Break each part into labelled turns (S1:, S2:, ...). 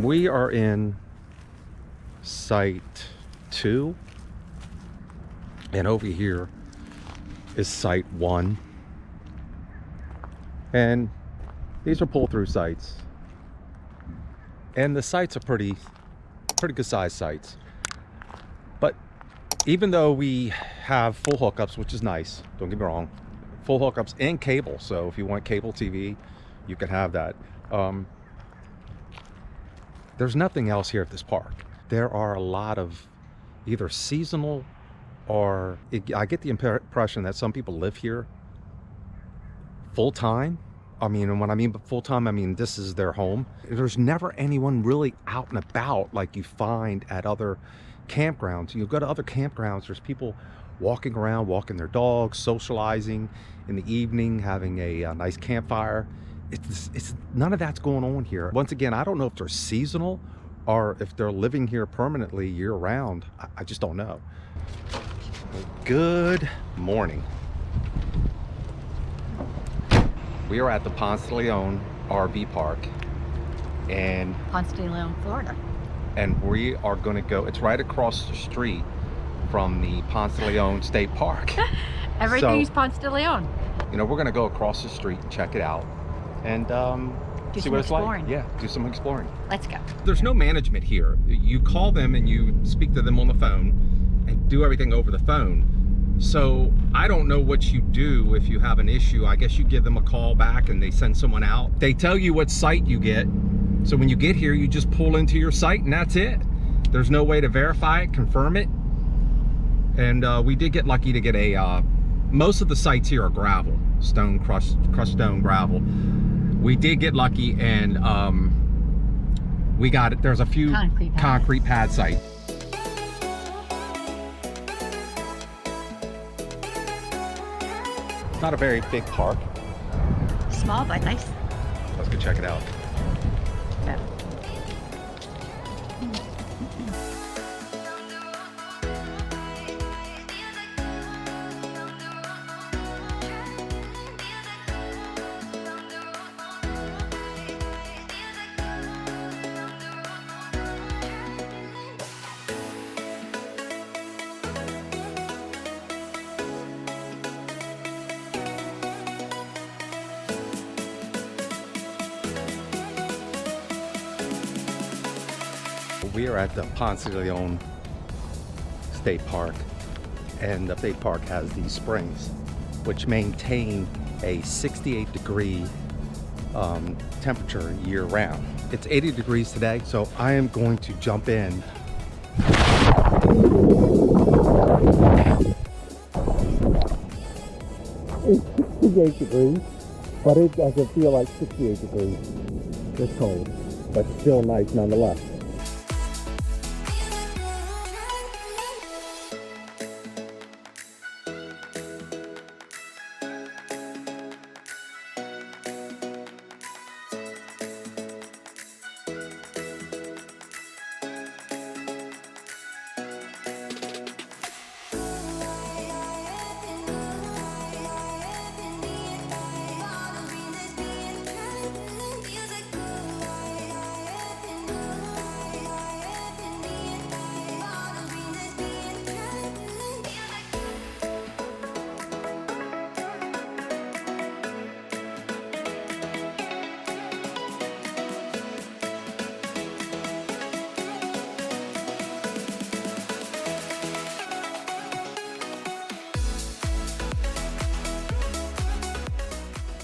S1: We are in site 2, and over here is site 1, and these are pull-through sites, and the sites are pretty good sized sites. But even though we have full hookups, which is nice, don't get me wrong, full hookups and cable, so if you want cable TV you can have that. There's nothing else here at this park. There are a lot of either seasonal or I get the impression that some people live here full-time. I mean, and when I mean full-time, I mean this is their home. There's never anyone really out and about like you find at other campgrounds. You go to other campgrounds, there's people walking around, walking their dogs, socializing in the evening, having a nice campfire. It's none of that's going on here. Once again, I don't know if they're seasonal or if they're living here permanently year-round. I just don't know. Good morning. We are at the Ponce de Leon RV Park, and
S2: Ponce de Leon, Florida.
S1: And we are going to go. It's right across the street from the Ponce de Leon State Park.
S2: Everything's Ponce de Leon.
S1: You know, we're going to go across the street and check it out, and see what it's like. Yeah, do some exploring.
S2: Let's go.
S1: There's no management here. You call them and you speak to them on the phone and do everything over the phone. So I don't know what you do if you have an issue. I guess you give them a call back and they send someone out. They tell you what site you get. So when you get here, you just pull into your site and that's it. There's no way to verify it, confirm it. And we did get lucky to get a, most of the sites here are gravel, stone, crushed stone, gravel. We did get lucky and we got it. There's a few concrete pad sites. Not a very big park.
S2: Small but nice.
S1: Let's go check it out.
S2: Yeah.
S1: We are at the Ponce de Leon State Park, and the state park has these springs which maintain a 68-degree temperature year-round. It's 80 degrees today, so I am going to jump in. It's 68 degrees, but it doesn't feel like 68 degrees. It's cold, but still nice nonetheless.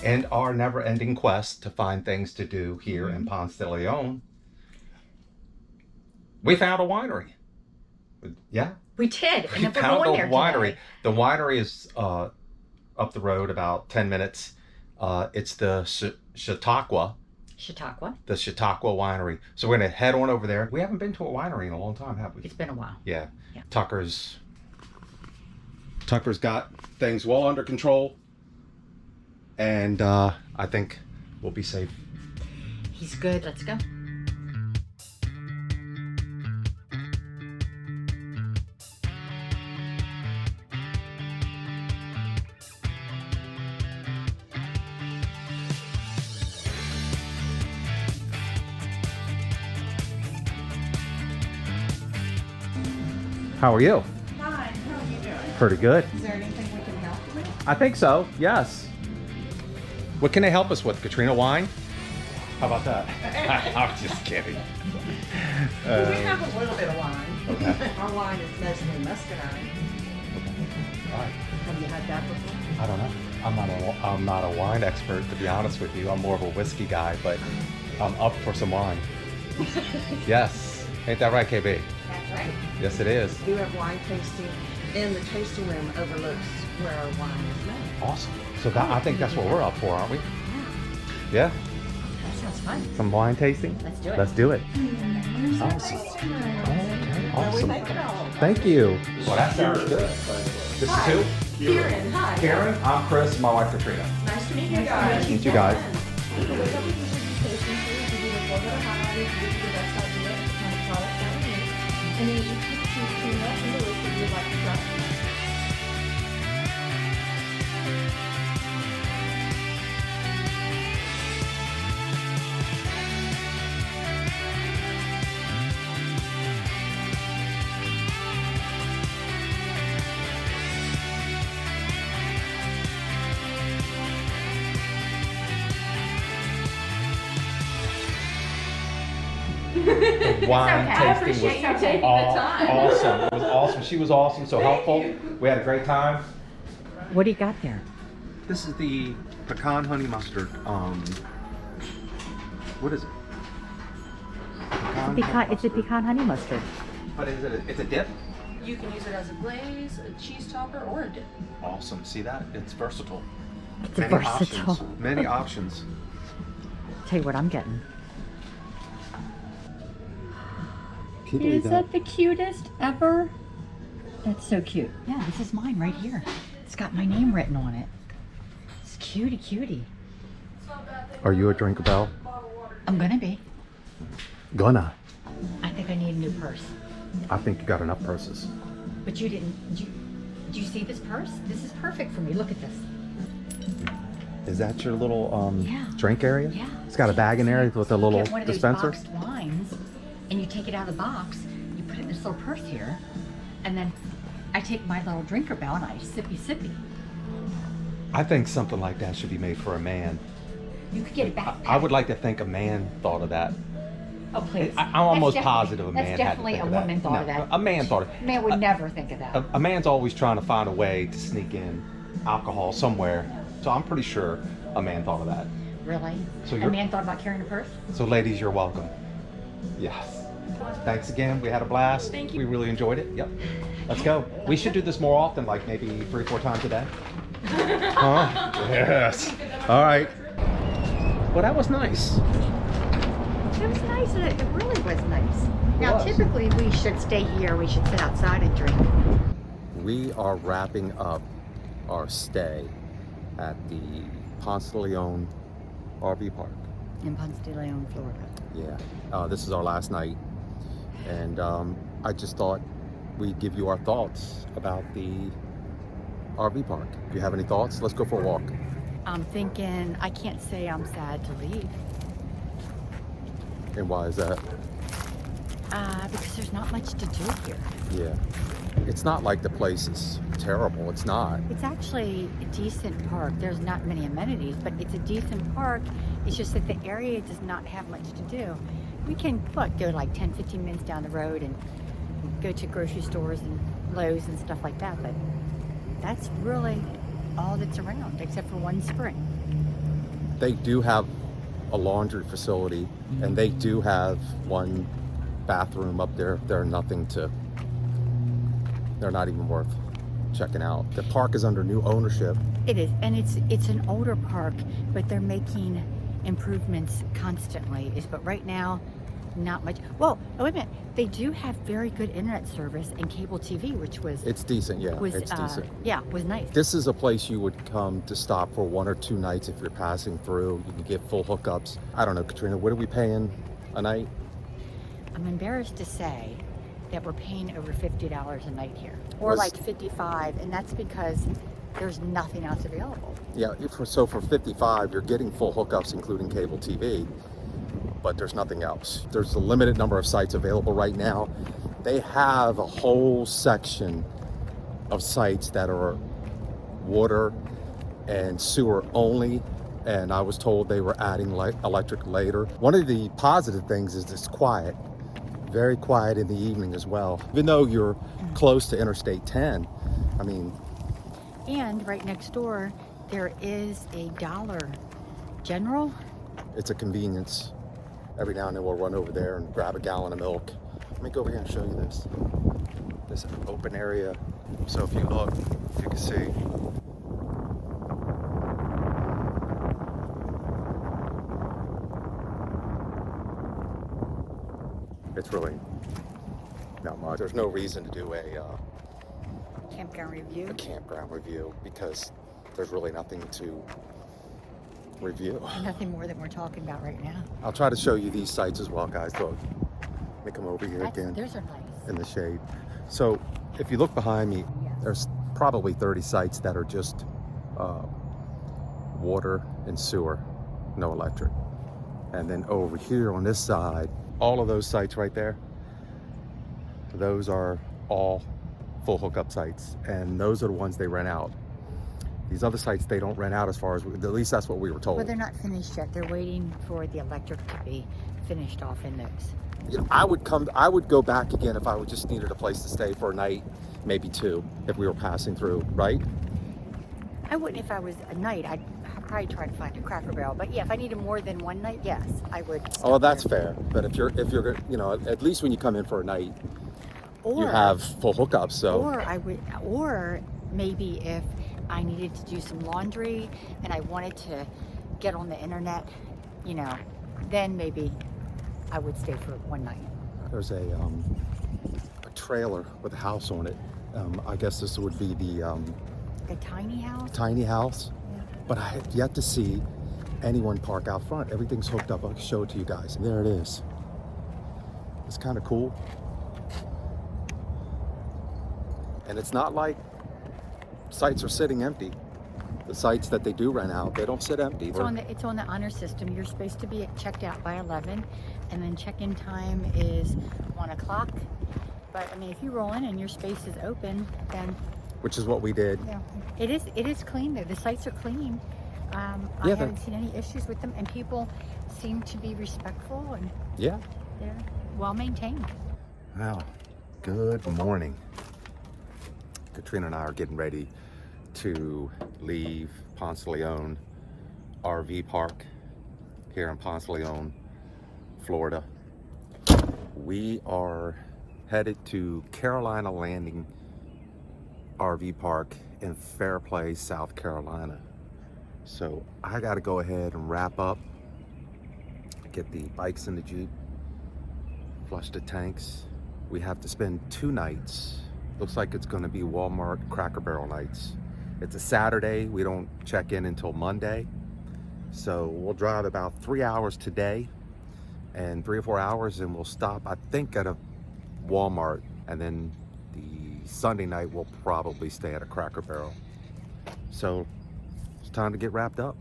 S1: And our never-ending quest to find things to do here in Ponce de Leon, we found a winery. Yeah,
S2: we did.
S1: We found a winery. The winery is up the road about 10 minutes. It's the Chautauqua. The Chautauqua Winery. So we're gonna head on over there. We haven't been to a winery in a long time, have we?
S2: It's been a while.
S1: Yeah. Tucker's got things well under control. And I think we'll be safe.
S2: He's good. Let's go.
S1: How are you?
S3: Fine, how are you doing?
S1: Pretty good.
S3: Is there anything we can help you with?
S1: I think so, yes. What can they help us with? Katrina, wine? How about that? I'm just kidding.
S3: We have a little bit of wine.
S1: Okay.
S3: Our wine is mostly muscadine.
S1: All right.
S3: Have you had that before?
S1: I don't know. I'm not a wine expert, to be honest with you. I'm more of a whiskey guy, but I'm up for some wine. Yes. Ain't that right, KB?
S3: That's right.
S1: Yes, it is.
S3: We do have wine tasting, and the tasting room overlooks where our wine is made.
S1: Awesome. So I think that's what we're up for, aren't we?
S2: Yeah.
S1: Yeah?
S2: That sounds fun.
S1: Some wine tasting?
S2: Let's do it.
S1: Let's do it.
S2: Awesome.
S1: Awesome. Okay,
S3: Well, we
S1: awesome.
S3: make it all.
S1: Thank you. Well, that sounds good. This is who?
S3: Kieran, hi.
S1: Karen. I'm Chris. My wife Katrina.
S3: Nice to meet you guys.
S1: Meet you guys.
S3: The way that we usually do tasting food, we do the four that are highlighted, we give you the best idea of the kind of product that we use. And then you can choose between that and the list that you'd like to try.
S1: The wine
S2: okay. I
S1: tasting
S2: appreciate you
S1: was
S2: taking the time.
S1: awesome. It was awesome. She was awesome, so helpful. We had a great time.
S2: What do you got there?
S1: This is the pecan honey mustard. What is it?
S2: It's a pecan honey mustard.
S1: What is it? It's a dip?
S3: You can use it as a glaze, a cheese topper, or a dip.
S1: Awesome. See that? It's versatile.
S2: It's a versatile.
S1: Options. Many options.
S2: Tell you what I'm getting.
S1: Can you believe
S2: Is that the cutest ever? That's so cute. Yeah, this is mine right here. It's got my name written on it. It's cutie cutie.
S1: Are you a drinker, Belle?
S2: I'm gonna be.
S1: Gonna.
S2: I think I need a new purse.
S1: I think you got enough purses.
S2: But you didn't. Did you see this purse? This is perfect for me. Look at this.
S1: Is that your little
S2: Yeah.
S1: drink area?
S2: Yeah.
S1: It's got a bag in there with a
S2: You
S1: little
S2: get one of
S1: dispenser.
S2: those boxed wines, and you take it out of the box. You put it in this little purse here, and then I take my little drinker bell and I sippy.
S1: I think something like that should be made for a man.
S2: You could get a backpack.
S1: I would like to think a man thought of that.
S2: Oh please.
S1: I'm almost
S2: That's
S1: positive a man
S2: That's
S1: had to
S2: definitely
S1: think
S2: a
S1: of that.
S2: woman thought of
S1: No,
S2: that.
S1: a man thought of
S2: A man would never think of that.
S1: A man's always trying to find a way to sneak in alcohol somewhere. So I'm pretty sure a man thought of that.
S2: Really?
S1: So
S2: A
S1: you're-
S2: man thought about carrying a purse?
S1: So ladies, you're welcome. Yes. Thanks again. We had a blast.
S3: Thank you.
S1: We really enjoyed it. Yep. Let's go. We should do this more often, like maybe 3 or 4 times a day. Huh? Yes. All right. Well, that was nice.
S2: It was nice. It really was nice. Now,
S1: was.
S2: typically we should stay here. We should sit outside and drink.
S1: We are wrapping up our stay at the Ponce de Leon RV park.
S2: In Ponce de Leon, Florida.
S1: Yeah, this is our last night, and I just thought we'd give you our thoughts about the RV park. Do you have any thoughts? Let's go for a walk.
S2: I'm thinking, I can't say I'm sad to leave.
S1: And why is that?
S2: Because there's not much to do here.
S1: Yeah, it's not like the place is terrible. It's not.
S2: It's actually a decent park. There's not many amenities, but it's a decent park. It's just that the area does not have much to do. We can, go like 10, 15 minutes down the road and go to grocery stores and Lowe's and stuff like that, but that's really all that's around, except for one spring.
S1: They do have a laundry facility, and they do have one bathroom up there. They're nothing to, they're not even worth checking out. The park is under new ownership.
S2: It is, and it's an older park, but they're making improvements constantly. But right now, not much. Well, wait a minute. They do have very good internet service and cable TV, which was
S1: It's decent, yeah.
S2: was
S1: It's decent.
S2: yeah, was nice.
S1: This is a place you would come to stop for 1 or 2 nights if you're passing through. You can get full hookups. I don't know, Katrina, what are we paying a night?
S2: I'm embarrassed to say that we're paying over $50 a night here, or
S1: Was-
S2: like 55, and that's because there's nothing else available.
S1: Yeah, so for 55, you're getting full hookups, including cable TV, but there's nothing else. There's a limited number of sites available right now. They have a whole section of sites that are water and sewer only, and I was told they were adding electric later. One of the positive things is it's quiet, very quiet in the evening as well. Even though you're close to Interstate 10, I mean.
S2: And right next door, there is a Dollar General.
S1: It's a convenience. Every now and then we'll run over there and grab a gallon of milk. Let me go over here and show you this open area. So if you look, you can see. It's really not much. There's no reason to do a campground review because there's really nothing to review.
S2: Nothing more than we're talking about right now.
S1: I'll try to show you these sites as well, guys. Look, let me come over here again.
S2: Those are nice.
S1: In the shade. So if you look behind me, there's probably 30 sites that are just water and sewer, no electric. And then over here on this side, all of those sites right there, those are all full hookup sites, and those are the ones they rent out. These other sites they don't rent out, as far as at least that's what we were told.
S2: Well, they're not finished yet. They're waiting for the electric to be finished off in those.
S1: You know, I would go back again if I would just needed a place to stay for a night, maybe two, if we were passing through, right?
S2: I wouldn't if I was a night. I'd probably try to find a Cracker Barrel. But yeah, if I needed more than one night, yes, I would.
S1: Oh, that's fair. But if you're, you know, at least when you come in for a night, you have full hookups. So.
S2: Or maybe if I needed to do some laundry and I wanted to get on the internet, you know, then maybe I would stay for one night.
S1: There's a trailer with a house on it. I guess this would be the
S2: tiny house.
S1: Tiny house.
S2: Yeah.
S1: But I have yet to see anyone park out front. Everything's hooked up. I'll show it to you guys. There it is. It's kind of cool. And it's not like sites are sitting empty. The sites that they do rent out, they don't sit empty.
S2: It's on the honor system. You're supposed to be checked out by 11, and then check-in time is 1 o'clock. But I mean, if you roll in and your space is open, then
S1: which is what we did.
S2: Yeah, it is clean though. The sites are clean. I haven't seen any issues with them, and people seem to be respectful and they're well maintained.
S1: Well, good morning. Katrina and I are getting ready to leave Ponce Leone RV park here in Ponce Leone, Florida. We are headed to Carolina Landing RV park in Fairplay, South Carolina. So I got to go ahead and wrap up, get the bikes in the Jeep, flush the tanks. We have to spend 2 nights. Looks like it's going to be Walmart Cracker Barrel nights. It's a Saturday. We don't check in until Monday. So we'll drive about 3 hours today and 3 or 4 hours, and we'll stop, I think, at a Walmart. And then the Sunday night, we'll probably stay at a Cracker Barrel. So it's time to get wrapped up.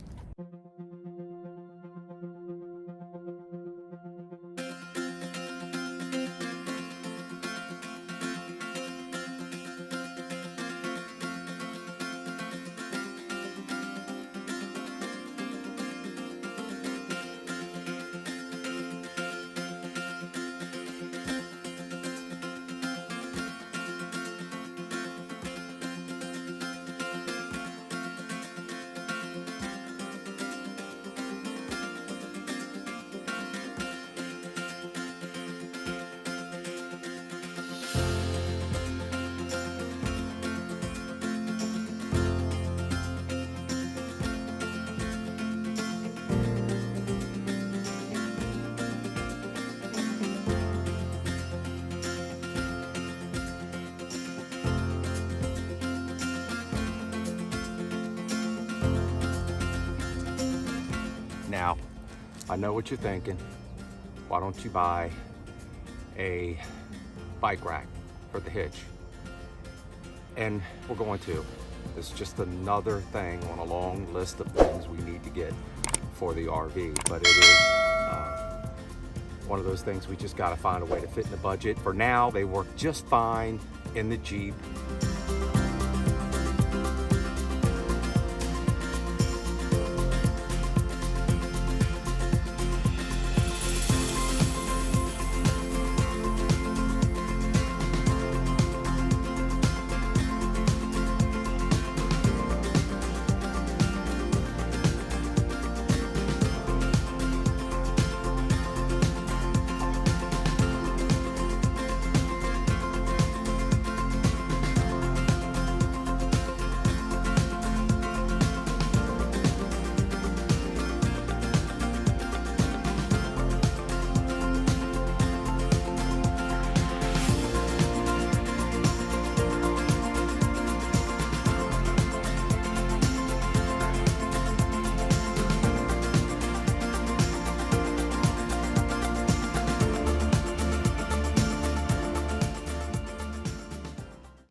S1: Now, I know what you're thinking. Why don't you buy a bike rack for the hitch? And we're going to. It's just another thing on a long list of things we need to get for the RV. But it is one of those things we just got to find a way to fit in the budget. For now, they work just fine in the Jeep.